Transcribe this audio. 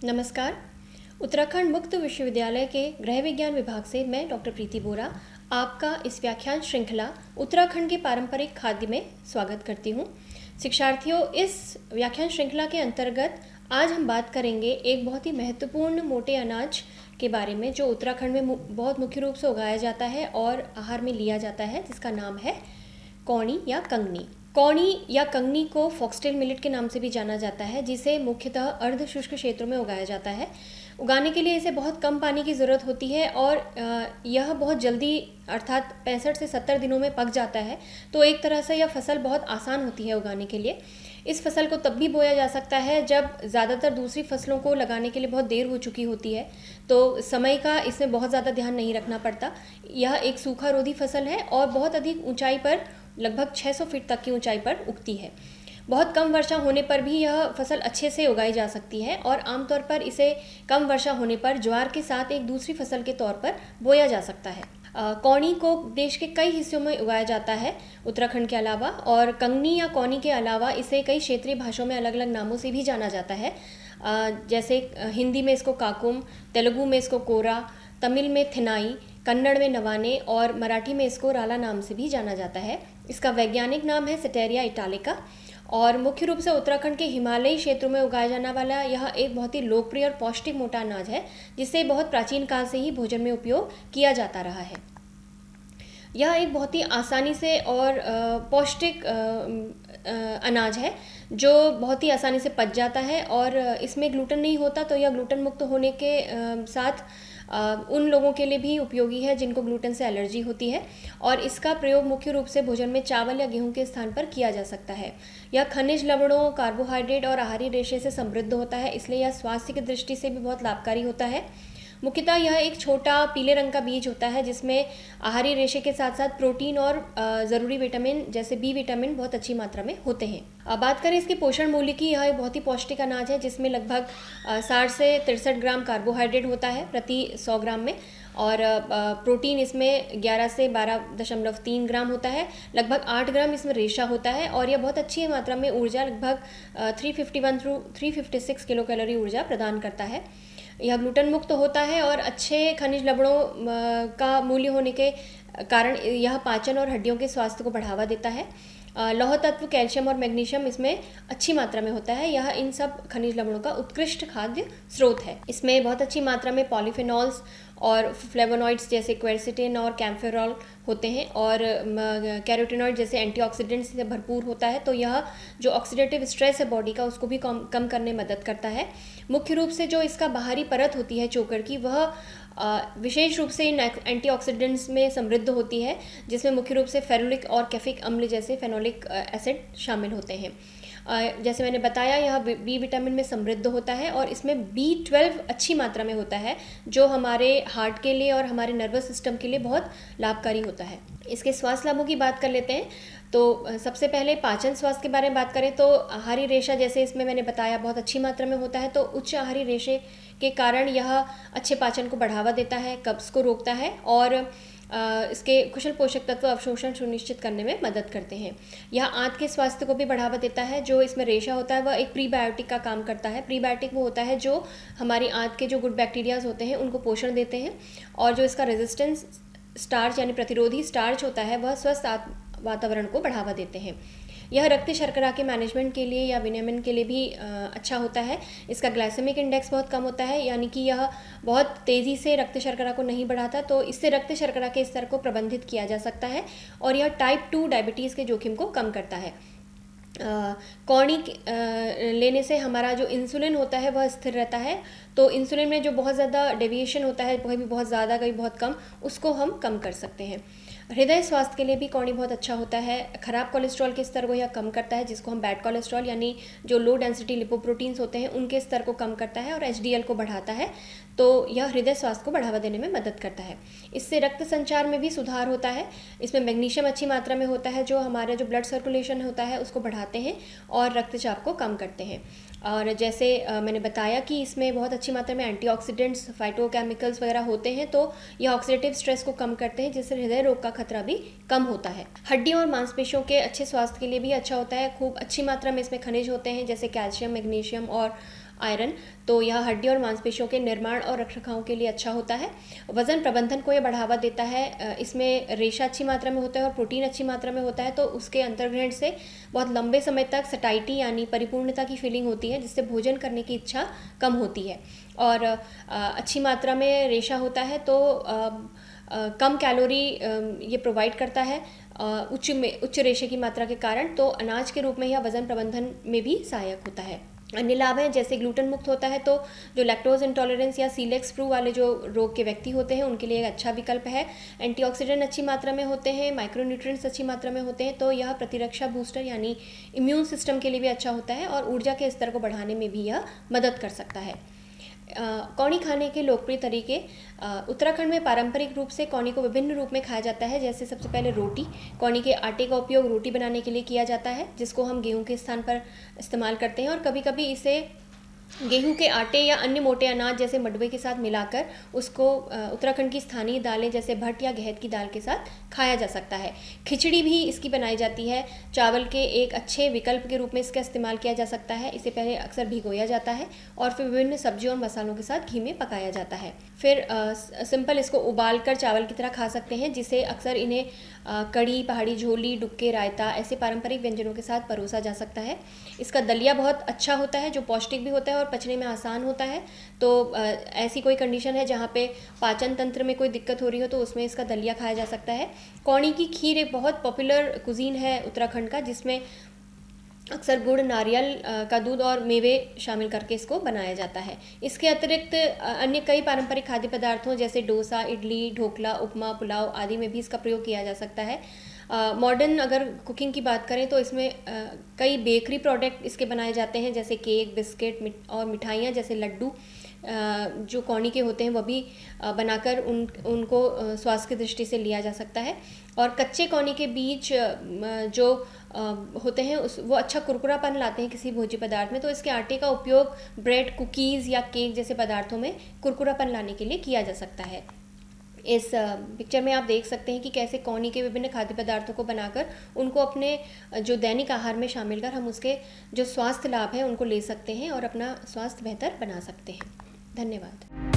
नमस्कार। उत्तराखंड मुक्त विश्वविद्यालय के गृह विज्ञान विभाग से मैं डॉक्टर प्रीति बोरा आपका इस व्याख्यान श्रृंखला उत्तराखंड के पारंपरिक खाद्य में स्वागत करती हूँ। शिक्षार्थियों, इस व्याख्यान श्रृंखला के अंतर्गत आज हम बात करेंगे एक बहुत ही महत्वपूर्ण मोटे अनाज के बारे में जो उत्तराखंड में बहुत मुख्य रूप से उगाया जाता है और आहार में लिया जाता है, जिसका नाम है कौणी या कंगनी। कौणी या कंगनी को फॉक्सटेल मिलेट के नाम से भी जाना जाता है, जिसे मुख्यतः अर्ध शुष्क क्षेत्रों में उगाया जाता है। उगाने के लिए इसे बहुत कम पानी की ज़रूरत होती है और यह बहुत जल्दी अर्थात 65 से 70 दिनों में पक जाता है। तो एक तरह से यह फसल बहुत आसान होती है उगाने के लिए। इस फसल को तब भी बोया जा सकता है जब ज़्यादातर दूसरी फसलों को लगाने के लिए बहुत देर हो चुकी होती है, तो समय का इसमें बहुत ज़्यादा ध्यान नहीं रखना पड़ता। यह एक सूखा रोधी फसल है और बहुत अधिक ऊंचाई पर, लगभग 600 फीट तक की ऊंचाई पर उगती है। बहुत कम वर्षा होने पर भी यह फसल अच्छे से उगाई जा सकती है और आमतौर पर इसे कम वर्षा होने पर ज्वार के साथ एक दूसरी फसल के तौर पर बोया जा सकता है। कौणी को देश के कई हिस्सों में उगाया जाता है उत्तराखंड के अलावा, और कंगनी या कौनी के अलावा इसे कई क्षेत्रीय भाषाओं में अलग अलग नामों से भी जाना जाता है। जैसे हिंदी में इसको काकुम, तेलुगु में इसको कोरा, तमिल में थिनाई, कन्नड़ में नवाने और मराठी में इसको राला नाम से भी जाना जाता है। इसका वैज्ञानिक नाम है सेटेरिया इटालिका और मुख्य रूप से उत्तराखंड के हिमालयी क्षेत्रों में उगाया जाने वाला यह एक बहुत ही लोकप्रिय और पौष्टिक मोटा अनाज है, जिसे बहुत प्राचीन काल से ही भोजन में उपयोग किया जाता रहा है। यह एक बहुत ही आसानी से और पौष्टिक अनाज है जो बहुत ही आसानी से पच जाता है और इसमें ग्लूटेन नहीं होता, तो यह ग्लूटेन मुक्त होने के साथ उन लोगों के लिए भी उपयोगी है जिनको ग्लूटेन से एलर्जी होती है, और इसका प्रयोग मुख्य रूप से भोजन में चावल या गेहूं के स्थान पर किया जा सकता है। यह खनिज, लवणों, कार्बोहाइड्रेट और आहारी रेशे से समृद्ध होता है, इसलिए यह स्वास्थ्य की दृष्टि से भी बहुत लाभकारी होता है। मुख्यतः यह एक छोटा पीले रंग का बीज होता है जिसमें आहारी रेशे के साथ साथ प्रोटीन और ज़रूरी विटामिन जैसे बी विटामिन बहुत अच्छी मात्रा में होते हैं। अब बात करें इसके पोषण मूल्य की, यह एक बहुत ही पौष्टिक अनाज है जिसमें लगभग 60 से 63 ग्राम कार्बोहाइड्रेट होता है प्रति 100 ग्राम में, और प्रोटीन इसमें 11 से 12.3 ग्राम होता है। लगभग 8 ग्राम इसमें रेशा होता है और यह बहुत अच्छी मात्रा में ऊर्जा, लगभग 351 थ्रू 356 किलो कैलोरी ऊर्जा प्रदान करता है। यह ग्लूटेन मुक्त होता है और अच्छे खनिज लवणों का मूल्य होने के कारण यह पाचन और हड्डियों के स्वास्थ्य को बढ़ावा देता है। लौह तत्व, कैल्शियम और मैग्नीशियम इसमें अच्छी मात्रा में होता है। यह इन सब खनिज लवणों का उत्कृष्ट खाद्य स्रोत है। इसमें बहुत अच्छी मात्रा में पॉलीफेनॉल्स और फ्लेवोनॉइड्स जैसे क्वेरसिटिन और कैम्फेरॉल होते हैं, और कैरोटीनॉइड जैसे एंटीऑक्सीडेंट्स से भरपूर होता है। तो यह जो ऑक्सीडेटिव स्ट्रेस है बॉडी का, उसको भी कम करने में मदद करता है। मुख्य रूप से जो इसका बाहरी परत होती है चोकर की, वह विशेष रूप से इन एंटीऑक्सीडेंट्स में समृद्ध होती है, जिसमें मुख्य रूप से फेरुलिक और कैफिक अम्ल जैसे फेनोलिक एसिड शामिल होते हैं। जैसे मैंने बताया, यह बी विटामिन में समृद्ध होता है और इसमें B12 अच्छी मात्रा में होता है, जो हमारे हार्ट के लिए और हमारे नर्वस सिस्टम के लिए बहुत लाभकारी होता है। इसके स्वास्थ्य लाभों की बात कर लेते हैं। तो सबसे पहले पाचन स्वास्थ्य के बारे में बात करें तो आहारी रेशा, जैसे इसमें मैंने बताया, बहुत अच्छी मात्रा में होता है। तो उच्च आहारी रेशे के कारण यह अच्छे पाचन को बढ़ावा देता है, कब्ज को रोकता है और इसके कुशल पोषक तत्व अवशोषण सुनिश्चित करने में मदद करते हैं। यह आंत के स्वास्थ्य को भी बढ़ावा देता है। जो इसमें रेशा होता है वह एक प्रीबायोटिक का काम करता है। प्रीबायोटिक वो होता है जो हमारी आंत के जो गुड बैक्टीरियाज होते हैं उनको पोषण देते हैं, और जो इसका रेजिस्टेंस स्टार्च यानी प्रतिरोधी स्टार्च होता है वह स्वस्थ वातावरण को बढ़ावा देते हैं। यह रक्त शर्करा के मैनेजमेंट के लिए या विनियमन के लिए भी अच्छा होता है। इसका ग्लाइसेमिक इंडेक्स बहुत कम होता है, यानी कि यह बहुत तेज़ी से रक्त शर्करा को नहीं बढ़ाता, तो इससे रक्त शर्करा के स्तर को प्रबंधित किया जा सकता है और यह टाइप 2 डायबिटीज़ के जोखिम को कम करता है। कौणी लेने से हमारा जो इंसुलिन होता है वह स्थिर रहता है। तो इंसुलिन में जो बहुत ज़्यादा डेविएशन होता है, कभी बहुत ज़्यादा कभी बहुत कम, उसको हम कम कर सकते हैं। हृदय स्वास्थ्य के लिए भी कौणी बहुत अच्छा होता है। खराब कोलेस्ट्रॉल के स्तर को यह कम करता है, जिसको हम बैड कोलेस्ट्रॉल यानी जो लो डेंसिटी लिपोप्रोटीन्स होते हैं उनके स्तर को कम करता है और HDL को बढ़ाता है। तो यह हृदय स्वास्थ्य को बढ़ावा देने में मदद करता है। इससे रक्त संचार में भी सुधार होता है। इसमें मैग्नीशियम अच्छी मात्रा में होता है, जो हमारा जो ब्लड सर्कुलेशन होता है उसको बढ़ाते हैं और रक्तचाप को कम करते हैं। और जैसे मैंने बताया कि इसमें बहुत अच्छी मात्रा में एंटीऑक्सीडेंट्स, फाइटोकेमिकल्स वगैरह होते हैं, तो यह ऑक्सीडेटिव स्ट्रेस को कम करते हैं, जिससे हृदय रोग का खतरा भी कम होता है। हड्डियों और मांसपेशियों के अच्छे स्वास्थ्य के लिए भी अच्छा होता है। खूब अच्छी मात्रा में इसमें खनिज होते हैं, जैसे कैल्शियम, मैग्नीशियम और आयरन, तो यह हड्डी और मांसपेशियों के निर्माण और रखरखाव के लिए अच्छा होता है। वज़न प्रबंधन को यह बढ़ावा देता है। इसमें रेशा अच्छी मात्रा में होता है और प्रोटीन अच्छी मात्रा में होता है, तो उसके अंतर्ग्रहण से बहुत लंबे समय तक सटाइटी यानी परिपूर्णता की फीलिंग होती है, जिससे भोजन करने की इच्छा कम होती है। और अच्छी मात्रा में रेशा होता है तो कम कैलोरी ये प्रोवाइड करता है उच्च रेशे की मात्रा के कारण, तो अनाज के रूप में यह वज़न प्रबंधन में भी सहायक होता है। अन्य लाभ हैं जैसे ग्लूटेन मुक्त होता है, तो जो लैक्टोज इंटॉलरेंस या सीलेक स्प्रू वाले जो रोग के व्यक्ति होते हैं उनके लिए एक अच्छा विकल्प है। एंटीऑक्सीडेंट अच्छी मात्रा में होते हैं, माइक्रोन्यूट्रिएंट्स अच्छी मात्रा में होते हैं, तो यह प्रतिरक्षा बूस्टर यानी इम्यून सिस्टम के लिए भी अच्छा होता है और ऊर्जा के स्तर को बढ़ाने में भी यह मदद कर सकता है। कौनी खाने के लोकप्रिय तरीके। उत्तराखंड में पारंपरिक रूप से कौनी को विभिन्न रूप में खाया जाता है। जैसे सबसे पहले रोटी। कौनी के आटे का उपयोग रोटी बनाने के लिए किया जाता है, जिसको हम गेहूं के स्थान पर इस्तेमाल करते हैं, और कभी कभी इसे गेहूं के आटे या अन्य मोटे अनाज जैसे मडवे के साथ मिलाकर उसको उत्तराखंड की स्थानीय दालें जैसे भट्ट या गहत की दाल के साथ खाया जा सकता है। खिचड़ी भी इसकी बनाई जाती है। चावल के एक अच्छे विकल्प के रूप में इसका इस्तेमाल किया जा सकता है। इसे पहले अक्सर भिगोया जाता है और फिर विभिन्न सब्जियों और मसालों के साथ घी में पकाया जाता है। फिर सिंपल इसको उबाल कर चावल की तरह खा सकते हैं, जिसे अक्सर इन्हें कढ़ी, पहाड़ी झोली, डुक्के, रायता ऐसे पारंपरिक व्यंजनों के साथ परोसा जा सकता है। इसका दलिया बहुत अच्छा होता है, जो पौष्टिक भी होता है और पचने में आसान होता है। तो ऐसी कोई कंडीशन है जहाँ पे पाचन तंत्र में कोई दिक्कत हो रही हो तो उसमें इसका दलिया खाया जा सकता है। कौनी की खीर एक बहुत पॉपुलर कुजीन है उत्तराखंड का, जिसमें अक्सर गुड़, नारियल का दूध और मेवे शामिल करके इसको बनाया जाता है। इसके अतिरिक्त अन्य कई पारंपरिक खाद्य पदार्थों जैसे डोसा, इडली, ढोकला, उपमा, पुलाव आदि में भी इसका प्रयोग किया जा सकता है। मॉडर्न अगर कुकिंग की बात करें तो इसमें कई बेकरी प्रोडक्ट इसके बनाए जाते हैं, जैसे केक, बिस्किट और मिठाइयाँ जैसे लड्डू जो कौनी के होते हैं वह भी बनाकर उनको स्वास्थ्य की दृष्टि से लिया जा सकता है। और कच्चे कौनी के बीज जो होते हैं वो अच्छा कुरकुरापन लाते हैं किसी भोज्य पदार्थ में, तो इसके आटे का उपयोग ब्रेड, कुकीज़ या केक जैसे पदार्थों में कुरकुरापन लाने के लिए किया जा सकता है। इस पिक्चर में आप देख सकते हैं कि कैसे कौनी के विभिन्न खाद्य पदार्थों को बनाकर उनको अपने जो दैनिक आहार में शामिल कर हम उसके जो स्वास्थ्य लाभ हैं उनको ले सकते हैं और अपना स्वास्थ्य बेहतर बना सकते हैं। धन्यवाद।